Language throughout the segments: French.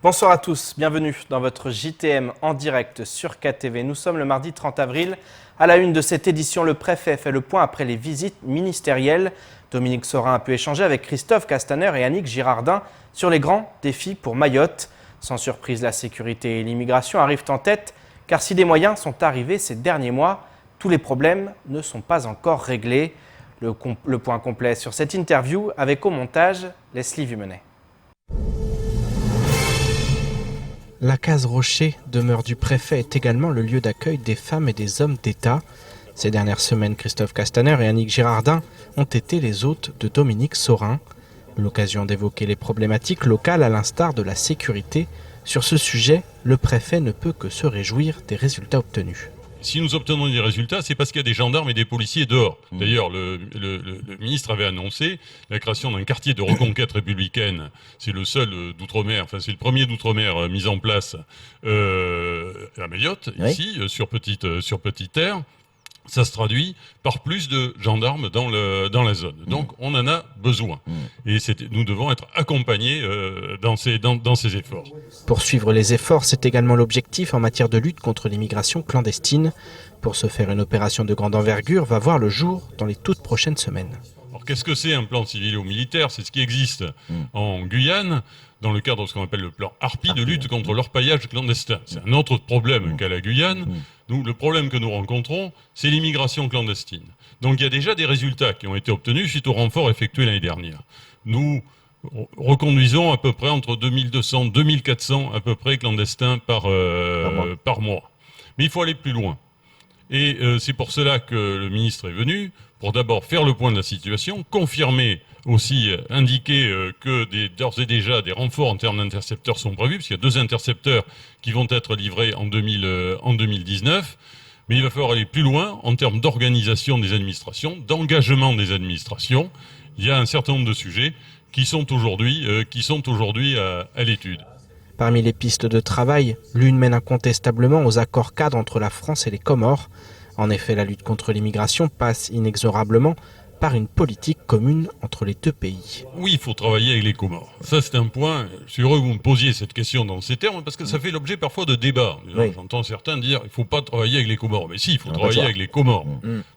Bonsoir à tous, bienvenue dans votre JTM en direct sur KTV. Nous sommes le mardi 30 avril. À la une de cette édition, le préfet fait le point après les visites ministérielles. Dominique Sorin a pu échanger avec Christophe Castaner et Annick Girardin sur les grands défis pour Mayotte. Sans surprise, la sécurité et l'immigration arrivent en tête, car si des moyens sont arrivés ces derniers mois, tous les problèmes ne sont pas encore réglés. Le point complet sur cette interview avec au montage Leslie Vumenet. La case Rocher, demeure du préfet, est également le lieu d'accueil des femmes et des hommes d'État. Ces dernières semaines, Christophe Castaner et Annick Girardin ont été les hôtes de Dominique Sorin. L'occasion d'évoquer les problématiques locales à l'instar de la sécurité. Sur ce sujet, le préfet ne peut que se réjouir des résultats obtenus. Si nous obtenons des résultats, c'est parce qu'il y a des gendarmes et des policiers dehors. D'ailleurs, le ministre avait annoncé la création d'un quartier de reconquête républicaine. C'est le seul d'outre-mer, enfin c'est le premier d'outre-mer mis en place à Mayotte, oui. Ici, sur petite terre. Ça se traduit par plus de gendarmes dans la zone. Donc on en a besoin. Et nous devons être accompagnés dans ces efforts. Poursuivre les efforts, c'est également l'objectif en matière de lutte contre l'immigration clandestine. Pour ce faire, une opération de grande envergure va voir le jour dans les toutes prochaines semaines. Alors qu'est-ce que c'est un plan civilo-militaire ? C'est ce qui existe en Guyane, dans le cadre de ce qu'on appelle le plan Harpie de lutte contre l'orpaillage clandestin. C'est un autre problème qu'a la Guyane. Nous, le problème que nous rencontrons, c'est l'immigration clandestine. Donc il y a déjà des résultats qui ont été obtenus suite au renfort effectué l'année dernière. Nous reconduisons à peu près entre 2200 et 2400 à peu près clandestins par mois. Mais il faut aller plus loin. Et c'est pour cela que le ministre est venu, pour d'abord faire le point de la situation, confirmer aussi, indiquer que d'ores et déjà des renforts en termes d'intercepteurs sont prévus, parce qu'il y a 2 intercepteurs qui vont être livrés en 2019. Mais il va falloir aller plus loin en termes d'organisation des administrations, d'engagement des administrations. Il y a un certain nombre de sujets qui sont aujourd'hui à l'étude. Parmi les pistes de travail, l'une mène incontestablement aux accords cadres entre la France et les Comores. En effet, la lutte contre l'immigration passe inexorablement par une politique commune entre les deux pays. Oui, il faut travailler avec les Comores. Ça, c'est un point. Je suis heureux que vous me posiez cette question dans ces termes, parce que ça fait l'objet parfois de débats. Oui. J'entends certains dire qu'il ne faut pas travailler avec les Comores. Mais si, il faut travailler avec les Comores.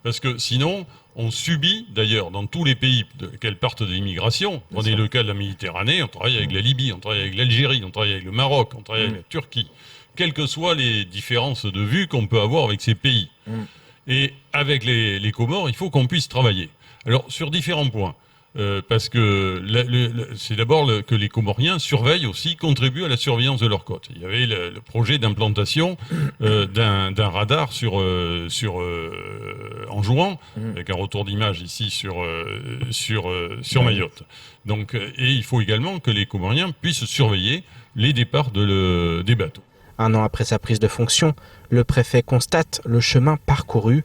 Parce que sinon, on subit, d'ailleurs, dans tous les pays qu'elles partent de l'immigration, prenez le cas de la Méditerranée, on travaille avec la Libye, on travaille avec l'Algérie, on travaille avec le Maroc, on travaille avec la Turquie. Quelles que soient les différences de vue qu'on peut avoir avec ces pays. Et avec les Comores, il faut qu'on puisse travailler. Alors, sur différents points, parce que c'est d'abord que les Comoriens surveillent aussi, contribuent à la surveillance de leurs côtes. Il y avait le projet d'implantation d'un radar en jouant, avec un retour d'image ici sur Mayotte. Donc, et il faut également que les Comoriens puissent surveiller les départs des bateaux. 1 an après sa prise de fonction, le préfet constate le chemin parcouru.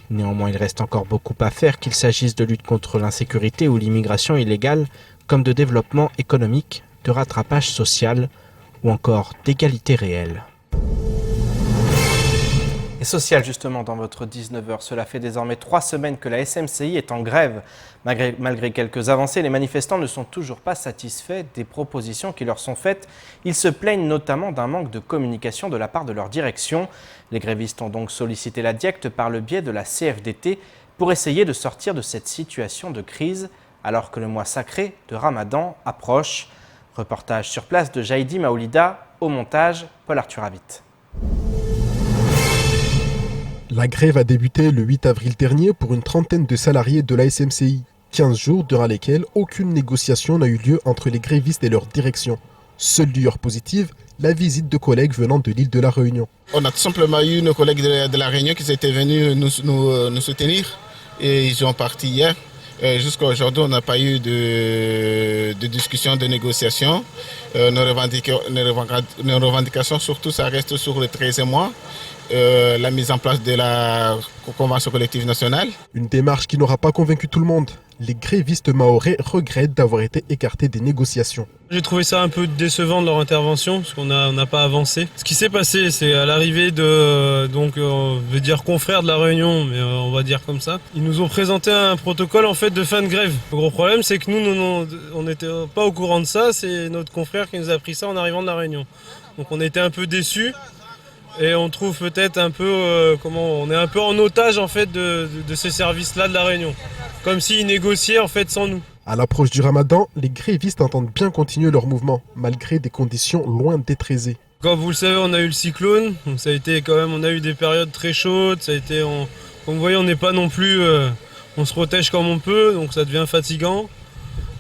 Néanmoins, il reste encore beaucoup à faire, qu'il s'agisse de lutte contre l'insécurité ou l'immigration illégale, comme de développement économique, de rattrapage social ou encore d'égalité réelle. Et social justement dans votre 19h, cela fait désormais 3 semaines que la SMCI est en grève. Malgré quelques avancées, les manifestants ne sont toujours pas satisfaits des propositions qui leur sont faites. Ils se plaignent notamment d'un manque de communication de la part de leur direction. Les grévistes ont donc sollicité la DIECT par le biais de la CFDT pour essayer de sortir de cette situation de crise alors que le mois sacré de Ramadan approche. Reportage sur place de Jaïdi Maoulida, au montage Paul-Arthur Avit. La grève a débuté le 8 avril dernier pour une trentaine de salariés de la SMCI. 15 jours durant lesquels aucune négociation n'a eu lieu entre les grévistes et leur direction. Seule lueur positive, la visite de collègues venant de l'île de la Réunion. On a tout simplement eu nos collègues de la Réunion qui étaient venus nous soutenir et ils sont partis hier. Jusqu'à aujourd'hui, on n'a pas eu de discussion, de négociation. Nos revendications, surtout, ça reste sur le 13e mois. la mise en place de la convention collective nationale. Une démarche qui n'aura pas convaincu tout le monde. Les grévistes mahorais regrettent d'avoir été écartés des négociations. J'ai trouvé ça un peu décevant de leur intervention, parce qu'on n'a pas avancé. Ce qui s'est passé, c'est à l'arrivée de, on veut dire confrères de la Réunion, mais on va dire comme ça. Ils nous ont présenté un protocole en fait de fin de grève. Le gros problème, c'est que nous, on n'était pas au courant de ça. C'est notre confrère qui nous a appris ça en arrivant de la Réunion. Donc on était un peu déçus. Et on trouve peut-être un peu, on est un peu en otage en fait de ces services-là de la Réunion. Comme s'ils négociaient en fait sans nous. À l'approche du Ramadan, les grévistes entendent bien continuer leur mouvement, malgré des conditions loin d'être aisées. Comme vous le savez, on a eu le cyclone, donc ça a été quand même, on a eu des périodes très chaudes, ça a été, comme vous voyez, on n'est pas non plus, on se protège comme on peut, donc ça devient fatigant.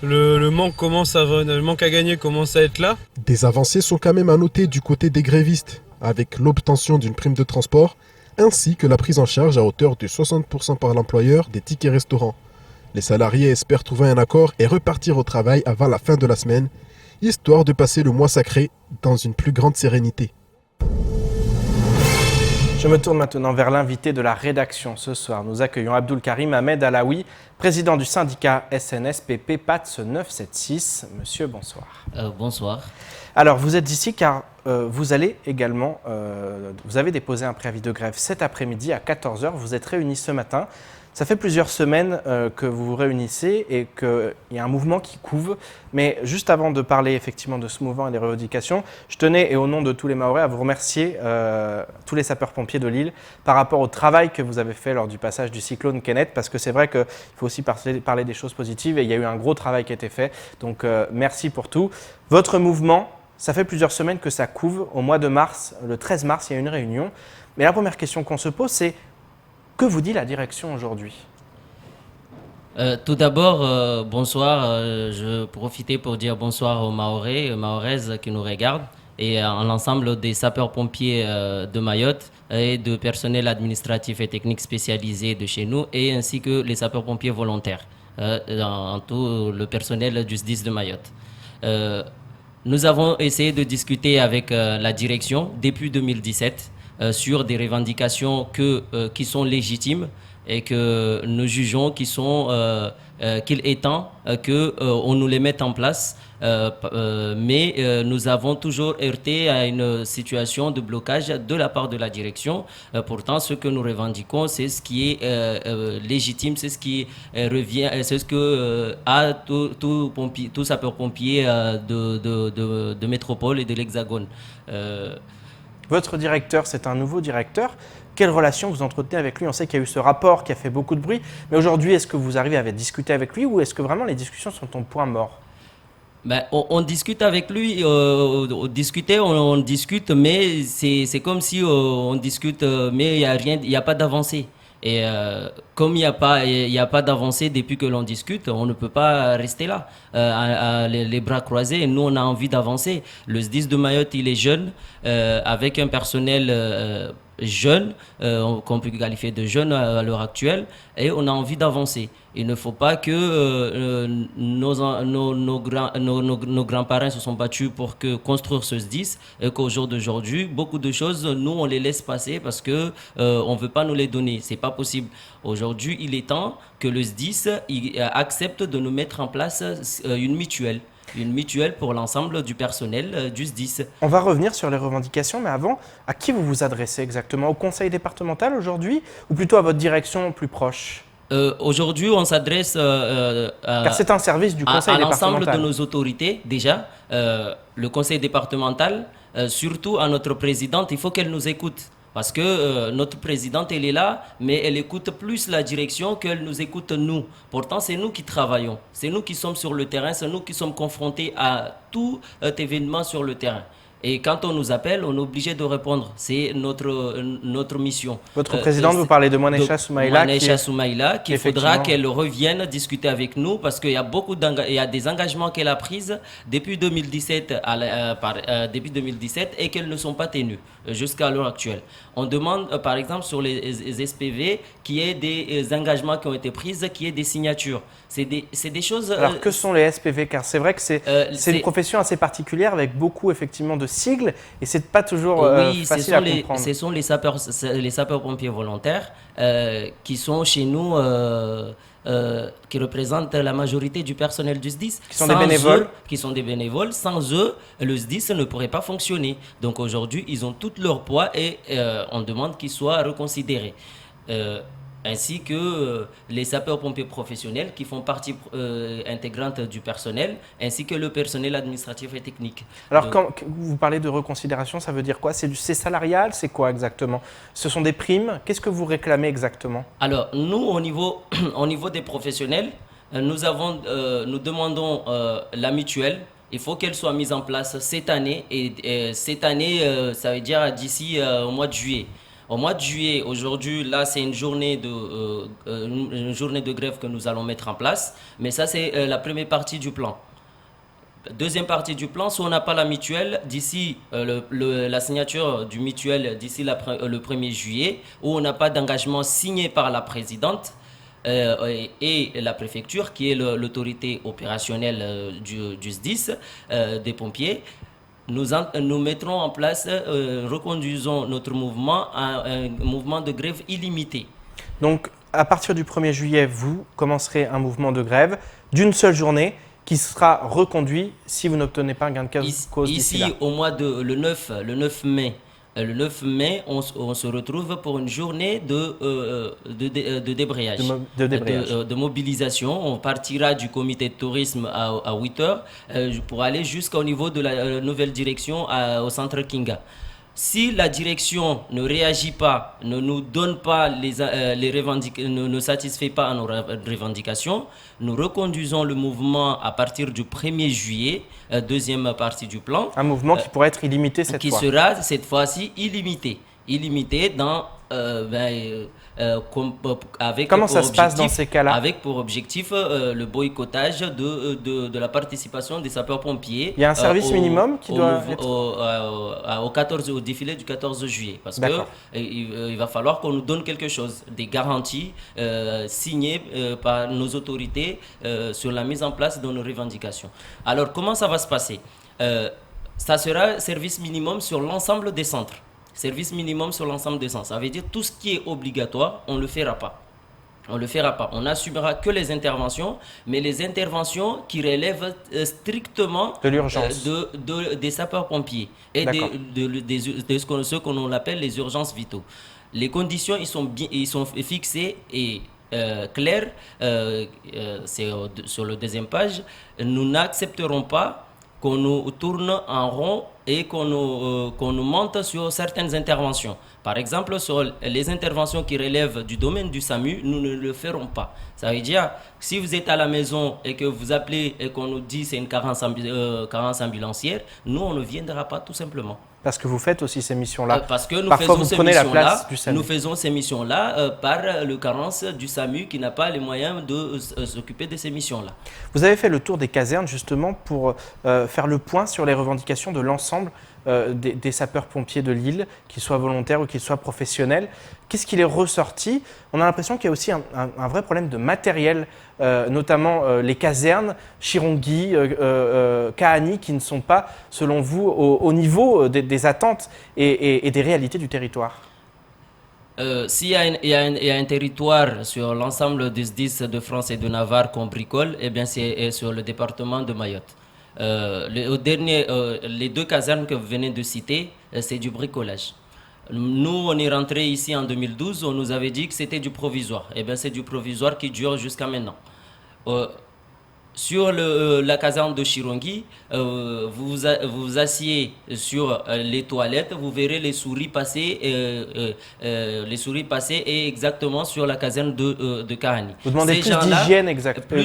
Le manque à gagner commence à être là. Des avancées sont quand même à noter du côté des grévistes, avec l'obtention d'une prime de transport, ainsi que la prise en charge à hauteur de 60% par l'employeur des tickets restaurants. Les salariés espèrent trouver un accord et repartir au travail avant la fin de la semaine, histoire de passer le mois sacré dans une plus grande sérénité. Je me tourne maintenant vers l'invité de la rédaction ce soir. Nous accueillons Abdul Karim Ahmed Alaoui, président du syndicat SNSPP PATS 976. Monsieur, bonsoir. Bonsoir. Alors, vous êtes ici car vous allez également, vous avez déposé un préavis de grève cet après-midi à 14 h. Vous êtes réunis ce matin. Ça fait plusieurs semaines que vous vous réunissez et qu'il y a un mouvement qui couve. Mais juste avant de parler effectivement de ce mouvement et des revendications, je tenais, et au nom de tous les Mahorais, à vous remercier, tous les sapeurs-pompiers de l'île, par rapport au travail que vous avez fait lors du passage du cyclone Kenneth, parce que c'est vrai qu'il faut aussi parler des choses positives et il y a eu un gros travail qui a été fait. Donc merci pour tout. Votre mouvement, ça fait plusieurs semaines que ça couve. Au mois de mars, le 13 mars, il y a une réunion. Mais la première question qu'on se pose, c'est que vous dit la direction aujourd'hui ? Tout d'abord, bonsoir. Je profitais pour dire bonsoir aux Mahorais et Mahoraises qui nous regardent et à l'ensemble des sapeurs-pompiers de Mayotte et de personnel administratif et technique spécialisé de chez nous et ainsi que les sapeurs-pompiers volontaires, en tout le personnel du SDIS de Mayotte. Nous avons essayé de discuter avec la direction depuis 2017 sur des revendications qui sont légitimes et que nous jugeons qu'il est temps qu'on nous les mette en place. Mais nous avons toujours heurté à une situation de blocage de la part de la direction. Pourtant, ce que nous revendiquons, c'est ce qui est légitime, c'est ce qui revient, c'est ce que a tout sapeur-pompier de métropole et de l'Hexagone. Votre directeur, c'est un nouveau directeur. Quelle relation vous entretenez avec lui ? On sait qu'il y a eu ce rapport qui a fait beaucoup de bruit. Mais aujourd'hui, est-ce que vous arrivez à discuter avec lui ou est-ce que vraiment les discussions sont au point mort ? On discute avec lui, on discute, mais c'est comme si on discute, mais il n'y a pas d'avancée. Et comme il n'y a pas d'avancée depuis que l'on discute, on ne peut pas rester là, les bras croisés. Nous, on a envie d'avancer. Le SDIS de Mayotte, il est jeune, avec un personnel jeune, qu'on peut qualifier de jeune à l'heure actuelle, et on a envie d'avancer. Il ne faut pas que nos grands-parents se sont battus pour construire ce SDIS et qu'au jour d'aujourd'hui, beaucoup de choses, nous, on les laisse passer parce qu'on ne veut pas nous les donner. Ce n'est pas possible. Aujourd'hui, il est temps que le SDIS accepte de nous mettre en place une mutuelle. Une mutuelle pour l'ensemble du personnel du SDIS. On va revenir sur les revendications, mais avant, à qui vous vous adressez exactement ? Au conseil départemental aujourd'hui ou plutôt à votre direction plus proche ? Aujourd'hui, on s'adresse car c'est un service du conseil à départemental. l'ensemble de nos autorités, déjà. Le conseil départemental, surtout à notre présidente, il faut qu'elle nous écoute. Parce que notre présidente, elle est là, mais elle écoute plus la direction qu'elle nous écoute nous. Pourtant, c'est nous qui travaillons. C'est nous qui sommes sur le terrain, c'est nous qui sommes confrontés à tout événement sur le terrain. Et quand on nous appelle, on est obligé de répondre. C'est notre mission. Votre présidente, vous parlez de Mouanecha Soumaïla. Mouanecha Soumaïla, qu'il faudra qu'elle revienne discuter avec nous parce qu'il y a des engagements qu'elle a pris depuis 2017, depuis 2017 et qu'elles ne sont pas tenues jusqu'à l'heure actuelle. On demande, par exemple, sur les SPV, qu'il y ait des engagements qui ont été pris, qu'il y ait des signatures. C'est des choses... Alors, que sont les SPV ? Car c'est vrai que c'est une profession assez particulière avec beaucoup, effectivement, de sigles et c'est pas toujours Oui, facile à comprendre. ce sont les sapeurs-pompiers volontaires qui sont chez nous, qui représentent la majorité du personnel du SDIS. Qui sont des bénévoles. Qui sont des bénévoles. Sans eux, le SDIS ne pourrait pas fonctionner. Donc aujourd'hui, ils ont tout leur poids et on demande qu'ils soient reconsidérés. Ainsi que les sapeurs-pompiers professionnels qui font partie intégrante du personnel, ainsi que le personnel administratif et technique. Alors, quand vous parlez de reconsidération, ça veut dire quoi? C'est salarial? C'est quoi exactement? Ce sont des primes? Qu'est-ce que vous réclamez exactement? Alors, nous, au niveau des professionnels, nous demandons la mutuelle. Il faut qu'elle soit mise en place cette année. Et cette année, ça veut dire d'ici au mois de juillet. Au mois de juillet, aujourd'hui, là, c'est une journée de grève que nous allons mettre en place. Mais ça, c'est la première partie du plan. Deuxième partie du plan, si on n'a pas la mutuelle, d'ici la signature du mutuel, d'ici le 1er juillet, où on n'a pas d'engagement signé par la présidente et la préfecture, qui est l'autorité opérationnelle du SDIS, des pompiers, nous mettrons en place, reconduisons notre mouvement à un mouvement de grève illimité. Donc, à partir du 1er juillet, vous commencerez un mouvement de grève d'une seule journée qui sera reconduit si vous n'obtenez pas un gain de cause d'ici là. Ici, au mois le 9 mai, on se retrouve pour une journée de débrayage, de mobilisation. On partira du comité de tourisme à 8h pour aller jusqu'au niveau de la nouvelle direction au centre Kinga. Si la direction ne réagit pas, ne nous donne pas ne satisfait pas à nos revendications, nous reconduisons le mouvement à partir du 1er juillet, deuxième partie du plan. Un mouvement qui pourrait être illimité cette fois. Qui sera cette fois-ci illimité. Illimité dans... Comment ça se passe dans ces cas-là? Avec pour objectif le boycottage de la participation des sapeurs-pompiers. Il y a un service minimum qui doit être... au défilé du 14 juillet. Parce qu'il va falloir qu'on nous donne quelque chose, des garanties signées par nos autorités sur la mise en place de nos revendications. Alors, comment ça va se passer? Ça sera service minimum sur l'ensemble des centres. Service minimum sur l'ensemble des centres. Ça veut dire tout ce qui est obligatoire, on ne le fera pas. On ne le fera pas. On n'assumera que les interventions, mais les interventions qui relèvent strictement de l'urgence des sapeurs-pompiers et de ce qu'on appelle les urgences vitaux. Les conditions, ils sont fixées et claires. C'est sur la deuxième page. Nous n'accepterons pas qu'on nous tourne en rond et qu'on nous monte sur certaines interventions. Par exemple, sur les interventions qui relèvent du domaine du SAMU, nous ne le ferons pas. Ça veut dire, si vous êtes à la maison et que vous appelez et qu'on nous dit c'est une carence ambulancière, nous, on ne viendra pas tout simplement. Parce que vous faites aussi ces missions-là. Parce que parfois vous prenez la place du SAMU. Nous faisons ces missions-là par le carence du SAMU qui n'a pas les moyens de s'occuper de ces missions-là. Vous avez fait le tour des casernes justement pour faire le point sur les revendications de l'ensemble des sapeurs-pompiers de Lille, qu'ils soient volontaires ou qu'ils soient professionnels. Qu'est-ce qu'il est ressorti? On a l'impression qu'il y a aussi un vrai problème de matériel, notamment les casernes, Chirongui, Kahani, qui ne sont pas, selon vous, au niveau des attentes et des réalités du territoire. S'il y a un territoire sur l'ensemble des SDIS de France et de Navarre qu'on bricole, eh bien c'est sur le département de Mayotte. Les deux casernes que vous venez de citer, c'est du bricolage. Nous, on est rentré ici en 2012, on nous avait dit que c'était du provisoire. Eh bien, c'est du provisoire qui dure jusqu'à maintenant. Sur la caserne de Chirongui, vous vous asseyez sur les toilettes, vous verrez les souris passer, et exactement sur la caserne de Kahani. Vous demandez plus d'hygiène, exactement.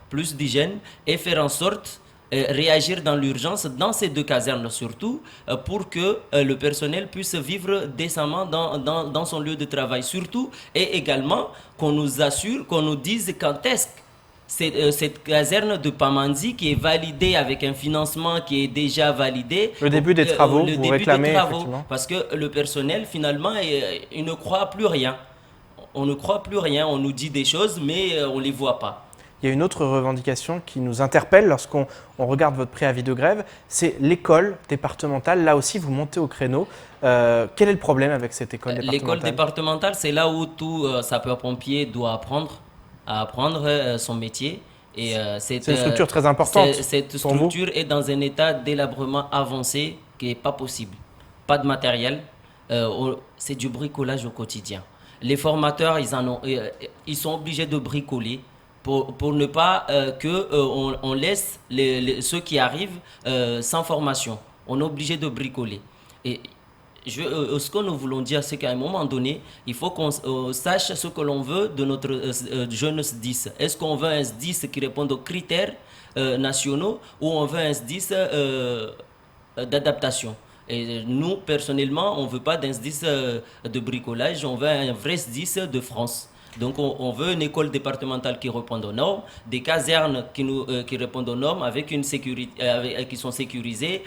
Plus d'hygiène et faire en sorte réagir dans l'urgence, dans ces deux casernes surtout, pour que le personnel puisse vivre décemment dans son lieu de travail surtout, et également qu'on nous assure, qu'on nous dise quand est-ce que cette caserne de Pamandzi qui est validée avec un financement qui est déjà validé. Le début des travaux, vous réclamez effectivement. Parce que le personnel finalement, il ne croit plus rien. On ne croit plus rien, on nous dit des choses mais on ne les voit pas. il y a une autre revendication qui nous interpelle lorsqu'on regarde votre préavis de grève, c'est l'école départementale. Là aussi, vous montez au créneau. Quel est le problème avec cette école départementale? L'école départementale, c'est là où tout sapeur-pompier doit apprendre à apprendre son métier. Et c'est une structure très importante. Cette structure est dans un état d'élabrement avancé qui n'est pas possible. Pas de matériel, c'est du bricolage au quotidien. Les formateurs, ils sont obligés de bricoler pour ne pas qu'on laisse ceux qui arrivent sans formation. On est obligé de bricoler. Et ce que nous voulons dire, c'est qu'à un moment donné, il faut qu'on sache ce que l'on veut de notre jeune SDIS. Est-ce qu'on veut un SDIS qui réponde aux critères nationaux ou on veut un SDIS d'adaptation? Et nous, personnellement, on ne veut pas d'un SDIS de bricolage, on veut un vrai SDIS de France. Donc on veut une école départementale qui réponde aux normes, des casernes qui répondent aux normes avec une sécurité, qui sont sécurisées.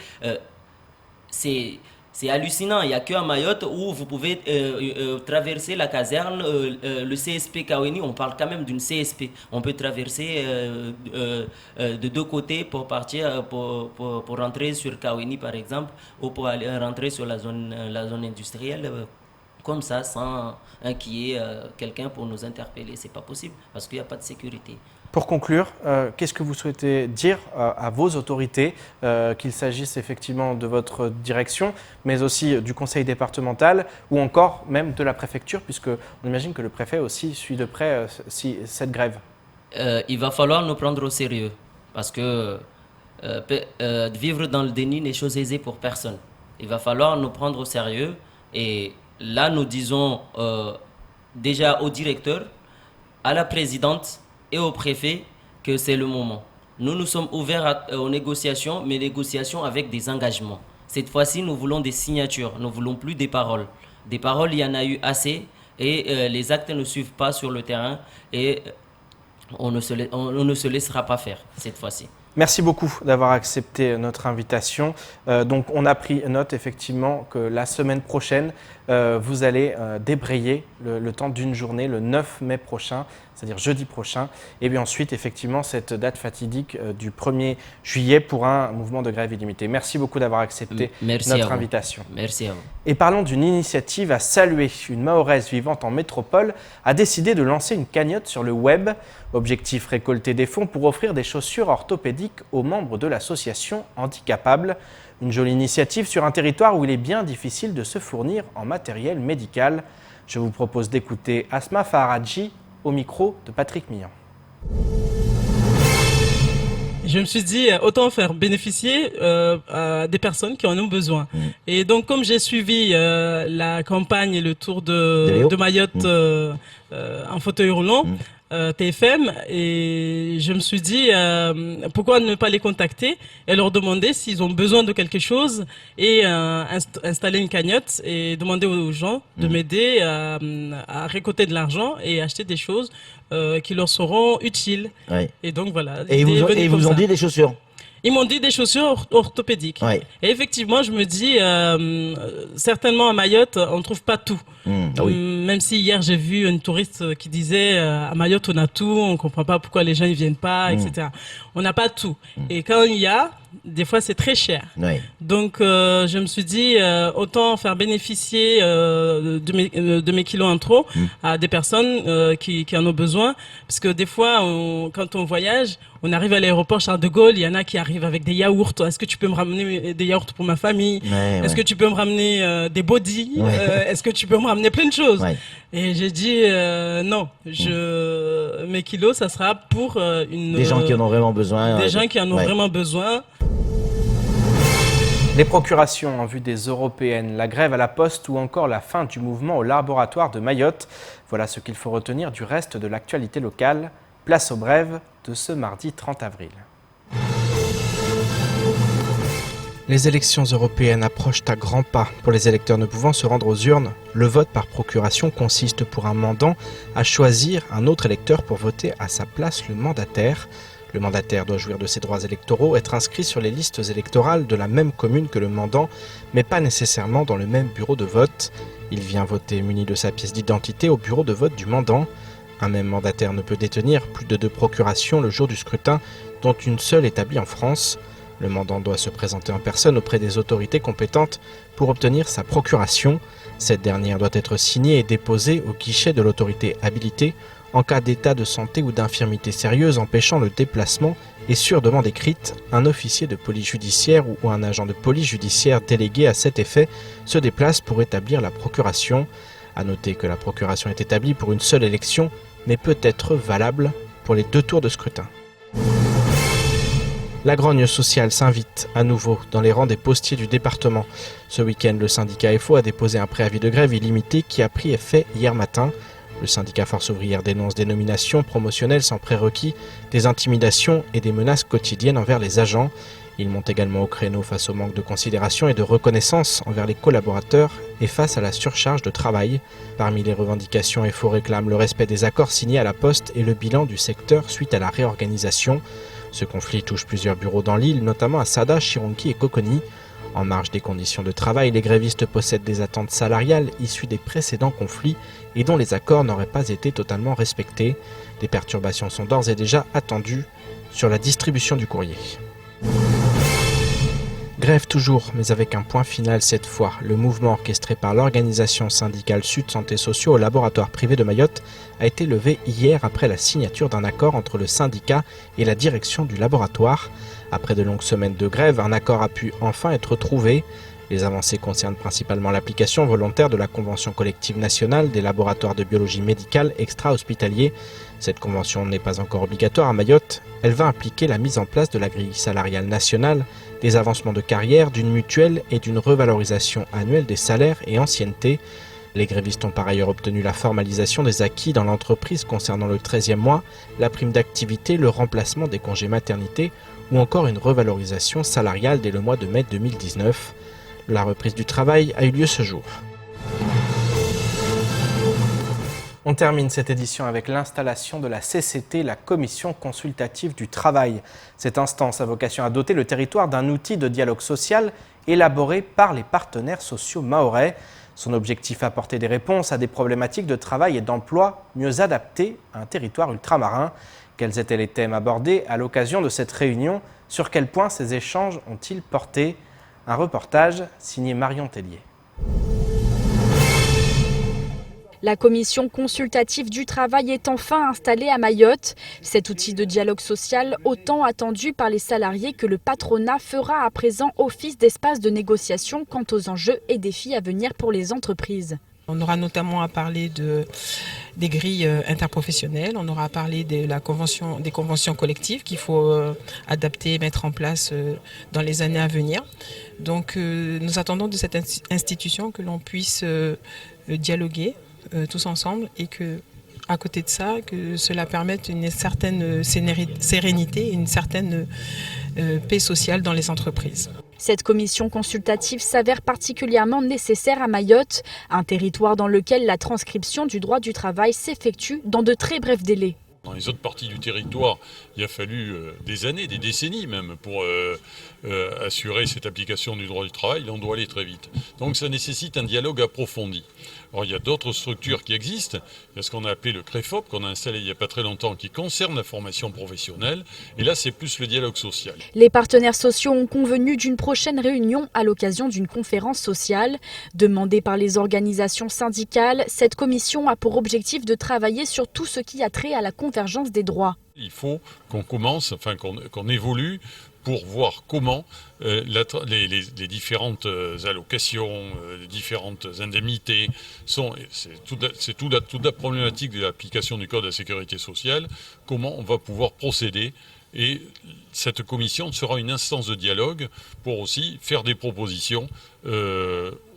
C'est hallucinant. Il n'y a qu'à Mayotte où vous pouvez traverser la caserne, le CSP Kaweni, on parle quand même d'une CSP. On peut traverser de deux côtés pour partir, pour rentrer sur Kaweni par exemple, ou pour aller rentrer sur la zone industrielle. Comme ça, sans qu'il y ait quelqu'un pour nous interpeller. Ce n'est pas possible parce qu'il n'y a pas de sécurité. Pour conclure, qu'est-ce que vous souhaitez dire à vos autorités, qu'il s'agisse effectivement de votre direction, mais aussi du conseil départemental ou encore même de la préfecture, puisqu'on imagine que le préfet aussi suit de près cette grève? Il va falloir nous prendre au sérieux parce que vivre dans le déni n'est chose aisée pour personne. Il va falloir nous prendre au sérieux et là, nous disons déjà au directeur, à la présidente et au préfet que c'est le moment. Nous sommes ouverts aux négociations, mais négociations avec des engagements. Cette fois-ci, nous voulons des signatures, nous ne voulons plus des paroles. Des paroles, il y en a eu assez et les actes ne suivent pas sur le terrain et on ne se laissera pas faire cette fois-ci. Merci beaucoup d'avoir accepté notre invitation. Donc, on a pris note effectivement que la semaine prochaine, vous allez débrayer le temps d'une journée, le 9 mai prochain, c'est-à-dire jeudi prochain. Et puis ensuite, effectivement, cette date fatidique du 1er juillet pour un mouvement de grève illimité. Merci beaucoup d'avoir accepté notre invitation. Merci à vous. Et parlons d'une initiative à saluer. Une Mahoraise vivant en métropole a décidé de lancer une cagnotte sur le web. Objectif, récolter des fonds pour offrir des chaussures orthopédiques aux membres de l'association Handicapables. Une jolie initiative sur un territoire où il est bien difficile de se fournir en matériel médical. Je vous propose d'écouter Asma Faharadji au micro de Patrick Millan. Je me suis dit, autant faire bénéficier à des personnes qui en ont besoin. Et donc, comme j'ai suivi la campagne et le tour de Mayotte en fauteuil roulant, TFM, et je me suis dit, pourquoi ne pas les contacter et leur demander s'ils ont besoin de quelque chose et installer une cagnotte et demander aux gens de m'aider à récolter de l'argent et acheter des choses qui leur seront utiles. Ouais. Et donc voilà. Et ils vous ont dit des chaussures? Ils m'ont dit des chaussures orthopédiques. Ouais. Et effectivement, je me dis, certainement à Mayotte, on ne trouve pas tout. Même si hier, j'ai vu une touriste qui disait, à Mayotte, on a tout, on ne comprend pas pourquoi les gens ne viennent pas, etc. On n'a pas tout. Et quand il y a, des fois, c'est très cher. Ouais. Donc, je me suis dit, autant faire bénéficier de mes kilos en trop à des personnes qui en ont besoin. Parce que des fois, quand on voyage, on arrive à l'aéroport Charles de Gaulle, il y en a qui arrivent avec des yaourts. Est-ce que tu peux me ramener des yaourts pour ma famille? Est-ce que tu peux me ramener des bodys? Est-ce que tu peux me ramener plein de choses? Et j'ai dit non, mes kilos, ça sera pour des gens qui en ont vraiment besoin. Des gens qui en ont vraiment besoin. Les procurations en vue des européennes, la grève à la poste ou encore la fin du mouvement au laboratoire de Mayotte. Voilà ce qu'il faut retenir du reste de l'actualité locale. Place aux brèves de ce mardi 30 avril. Les élections européennes approchent à grands pas. Pour les électeurs ne pouvant se rendre aux urnes, le vote par procuration consiste pour un mandant à choisir un autre électeur pour voter à sa place le mandataire. Le mandataire doit jouir de ses droits électoraux, être inscrit sur les listes électorales de la même commune que le mandant, mais pas nécessairement dans le même bureau de vote. Il vient voter muni de sa pièce d'identité au bureau de vote du mandant. Un même mandataire ne peut détenir plus de 2 procurations le jour du scrutin, dont une seule établie en France. Le mandant doit se présenter en personne auprès des autorités compétentes pour obtenir sa procuration. Cette dernière doit être signée et déposée au guichet de l'autorité habilitée en cas d'état de santé ou d'infirmité sérieuse empêchant le déplacement et sur demande écrite, un officier de police judiciaire ou un agent de police judiciaire délégué à cet effet se déplace pour établir la procuration. À noter que la procuration est établie pour une seule élection, mais peut être valable pour les 2 tours de scrutin. La grogne sociale s'invite à nouveau dans les rangs des postiers du département. Ce week-end, le syndicat FO a déposé un préavis de grève illimité qui a pris effet hier matin. Le syndicat Force ouvrière dénonce des nominations promotionnelles sans prérequis, des intimidations et des menaces quotidiennes envers les agents. Il monte également au créneau face au manque de considération et de reconnaissance envers les collaborateurs et face à la surcharge de travail. Parmi les revendications, FO réclame le respect des accords signés à la Poste et le bilan du secteur suite à la réorganisation. Ce conflit touche plusieurs bureaux dans l'île, notamment à Sada, Chirunki et Coconi. En marge des conditions de travail, les grévistes possèdent des attentes salariales issues des précédents conflits et dont les accords n'auraient pas été totalement respectés. Des perturbations sont d'ores et déjà attendues sur la distribution du courrier. Grève toujours, mais avec un point final cette fois. Le mouvement orchestré par l'organisation syndicale Sud Santé Sociaux au laboratoire privé de Mayotte a été levé hier après la signature d'un accord entre le syndicat et la direction du laboratoire. Après de longues semaines de grève, un accord a pu enfin être trouvé. Les avancées concernent principalement l'application volontaire de la Convention collective nationale des laboratoires de biologie médicale extra-hospitaliers. Cette convention n'est pas encore obligatoire à Mayotte. Elle va impliquer la mise en place de la grille salariale nationale, des avancements de carrière, d'une mutuelle et d'une revalorisation annuelle des salaires et ancienneté. Les grévistes ont par ailleurs obtenu la formalisation des acquis dans l'entreprise concernant le 13e mois, la prime d'activité, le remplacement des congés maternité ou encore une revalorisation salariale dès le mois de mai 2019. La reprise du travail a eu lieu ce jour. On termine cette édition avec l'installation de la CCT, la Commission consultative du travail. Cette instance a vocation à doter le territoire d'un outil de dialogue social élaboré par les partenaires sociaux mahorais. Son objectif est apporter des réponses à des problématiques de travail et d'emploi mieux adaptées à un territoire ultramarin. Quels étaient les thèmes abordés à l'occasion de cette réunion? Sur quel point ces échanges ont-ils porté? Un reportage signé Marion Tellier. La commission consultative du travail est enfin installée à Mayotte. Cet outil de dialogue social, autant attendu par les salariés que le patronat, fera à présent office d'espace de négociation quant aux enjeux et défis à venir pour les entreprises. On aura notamment à parler des grilles interprofessionnelles, on aura à parler des conventions collectives qu'il faut adapter et mettre en place dans les années à venir. Donc nous attendons de cette institution que l'on puisse dialoguer tous ensemble et que, à côté de ça, que cela permette une certaine sérénité et une certaine paix sociale dans les entreprises. Cette commission consultative s'avère particulièrement nécessaire à Mayotte, un territoire dans lequel la transcription du droit du travail s'effectue dans de très brefs délais. Dans les autres parties du territoire, il a fallu des années, des décennies même, pour assurer cette application du droit du travail. Là, on doit aller très vite. Donc ça nécessite un dialogue approfondi. Alors il y a d'autres structures qui existent. Il y a ce qu'on a appelé le CREFOP, qu'on a installé il n'y a pas très longtemps, qui concerne la formation professionnelle. Et là, c'est plus le dialogue social. Les partenaires sociaux ont convenu d'une prochaine réunion à l'occasion d'une conférence sociale. Demandée par les organisations syndicales, cette commission a pour objectif de travailler sur tout ce qui a trait à la convergence des droits. Il faut qu'on commence, qu'on évolue pour voir comment les différentes allocations, les différentes indemnités c'est toute la problématique de l'application du Code de la sécurité sociale, comment on va pouvoir procéder. Et cette commission sera une instance de dialogue pour aussi faire des propositions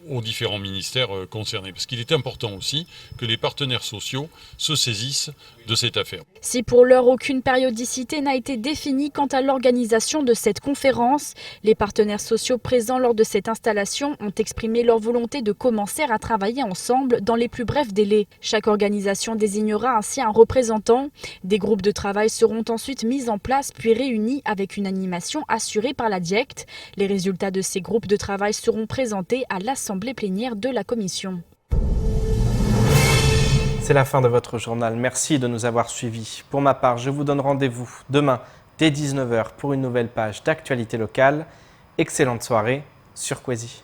aux différents ministères concernés. Parce qu'il est important aussi que les partenaires sociaux se saisissent de cette affaire. Si pour l'heure aucune périodicité n'a été définie quant à l'organisation de cette conférence, les partenaires sociaux présents lors de cette installation ont exprimé leur volonté de commencer à travailler ensemble dans les plus brefs délais. Chaque organisation désignera ainsi un représentant. Des groupes de travail seront ensuite mis en place puis réunis avec une animation assurée par la DIECT. Les résultats de ces groupes de travail seront présentés à l'Assemblée plénière de la Commission. C'est la fin de votre journal. Merci de nous avoir suivis. Pour ma part, je vous donne rendez-vous demain dès 19h pour une nouvelle page d'actualité locale. Excellente soirée sur Kwesi.